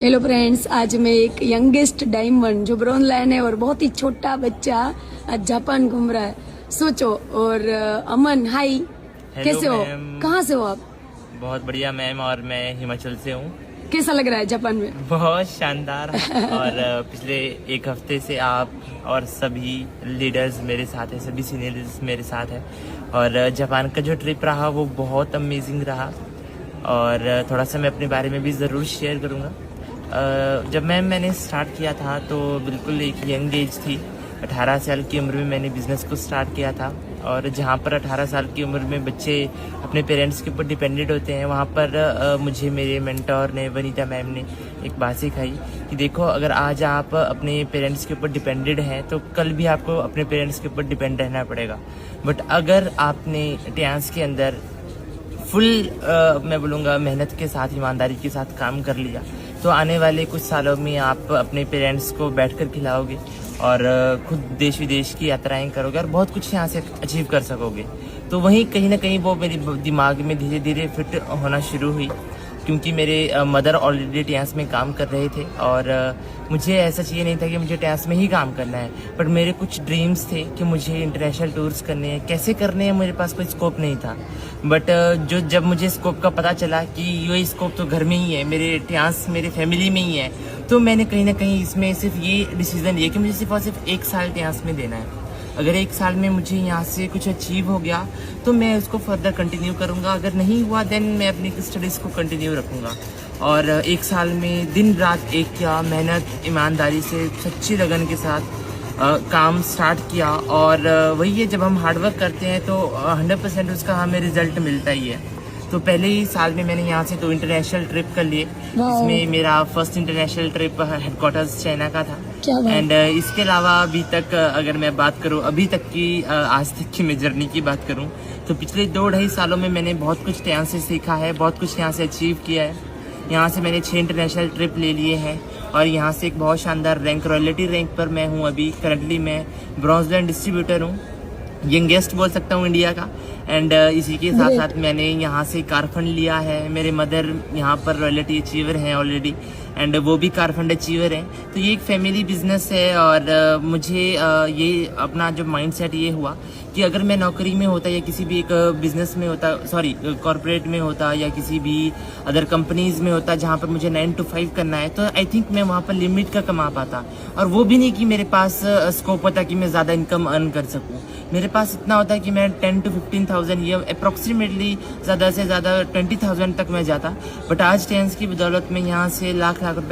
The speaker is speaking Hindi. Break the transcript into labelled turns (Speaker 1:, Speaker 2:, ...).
Speaker 1: हेलो फ्रेंड्स, आज मैं एक यंगेस्ट डायमंड जो ब्रॉन्ज लाइन है और बहुत ही छोटा बच्चा आज जापान घूम रहा है। सोचो। और अमन, हाय, कैसे हो? कहाँ से हो आप?
Speaker 2: बहुत बढ़िया मैम, और मैं हिमाचल से हूँ।
Speaker 1: कैसा लग रहा है जापान में?
Speaker 2: बहुत शानदार। और पिछले एक हफ्ते से आप और सभी लीडर्स मेरे साथ हैं, सभी सीनियर लीडर्स मेरे साथ हैं। और जापान का जो ट्रिप रहा वो बहुत अमेजिंग रहा। और थोड़ा सा मैं अपने बारे में भी ज़रूर शेयर करूँगा। जब मैंने स्टार्ट किया था तो बिल्कुल एक यंग एज थी। 18 साल की उम्र में मैंने बिज़नेस को स्टार्ट किया था। और जहाँ पर 18 साल की उम्र में बच्चे अपने पेरेंट्स के ऊपर डिपेंडेंट होते हैं, वहाँ पर मुझे मेरे मेंटोर ने, वनीता मैम ने एक बात सिखाई कि देखो, अगर आज आप अपने पेरेंट्स के ऊपर डिपेंडेंट हैं तो कल भी आपको अपने पेरेंट्स के ऊपर डिपेंड रहना पड़ेगा। बट अगर आपने टियांस के अंदर फुल मैं बोलूँगा मेहनत के साथ, ईमानदारी के साथ काम कर लिया तो आने वाले कुछ सालों में आप अपने पेरेंट्स को बैठकर खिलाओगे और खुद देश विदेश की यात्राएं करोगे और बहुत कुछ यहाँ से अचीव कर सकोगे। तो वहीं कहीं ना कहीं वो मेरे दिमाग में धीरे धीरे फिट होना शुरू हुई, क्योंकि मेरे मदर ऑलरेडी टियांस में काम कर रहे थे और मुझे ऐसा चाहिए नहीं था कि मुझे टियांस में ही काम करना है। पर मेरे कुछ ड्रीम्स थे कि मुझे इंटरनेशनल टूर्स करने हैं। कैसे करने हैं, मेरे पास कोई स्कोप नहीं था। बट जब मुझे स्कोप का पता चला कि ये स्कोप तो घर में ही है, मेरे टियांस मेरे फैमिली में ही है, तो मैंने कहीं ना कहीं इसमें सिर्फ ये डिसीजन लिया कि मुझे सिर्फ और सिर्फ 1 साल टियांस में देना है। अगर 1 साल में मुझे यहाँ से कुछ अचीव हो गया तो मैं उसको फर्दर कंटिन्यू करूँगा, अगर नहीं हुआ देन मैं अपनी स्टडीज़ को कंटिन्यू रखूँगा। और 1 साल में दिन रात एक किया, मेहनत, ईमानदारी से, सच्ची लगन के साथ काम स्टार्ट किया। और वही है, जब हम हार्डवर्क करते हैं तो 100% उसका हमें रिजल्ट मिलता ही है। तो पहले ही साल में मैंने यहाँ से 2 इंटरनेशनल ट्रिप कर लिए। इसमें मेरा first international trip headquarters China का था। एंड इसके अलावा अभी तक अगर मैं बात करूँ, अभी तक की आज तक की मैं जर्नी की बात करूँ तो पिछले 2-2.5 सालों में मैंने बहुत कुछ यहाँ से सीखा है, बहुत कुछ यहाँ से अचीव किया है। यहाँ से मैंने 6 इंटरनेशनल ट्रिप ले लिए हैं और यहाँ से एक बहुत शानदार रैंक, रॉयल्टी रैंक पर मैं हूँ अभी। करंटली मैं ब्रॉन्ज लाइन डिस्ट्रीब्यूटर हूँ, यंगेस्ट बोल सकता हूँ इंडिया का। एंड इसी के साथ साथ मैंने यहाँ से कार फंड लिया है। मेरे मदर यहाँ पर रॉयल्टी अचीवर हैं ऑलरेडी, एंड वो भी कार फंड अचीवर हैं। तो ये एक फैमिली बिजनेस है। और मुझे ये अपना जो माइंडसेट ये हुआ कि अगर मैं नौकरी में होता या किसी भी एक बिजनेस में होता, सॉरी कॉर्पोरेट में होता या किसी भी अदर कंपनीज में होता जहाँ पर मुझे 9 to 5 करना है, तो आई थिंक मैं वहाँ पर लिमिट का कमा पाता। और वो भी नहीं कि मेरे पास स्कोप होता कि मैं ज़्यादा इनकम अर्न कर सकूँ। मेरे पास इतना होता है कि मैं 10 to 15,000 ये अप्रोक्सीमेटली ज़्यादा से ज़्यादा 20,000 तक मैं जाता। बट आज टियांस की बदौलत में यहाँ से लाख रुपए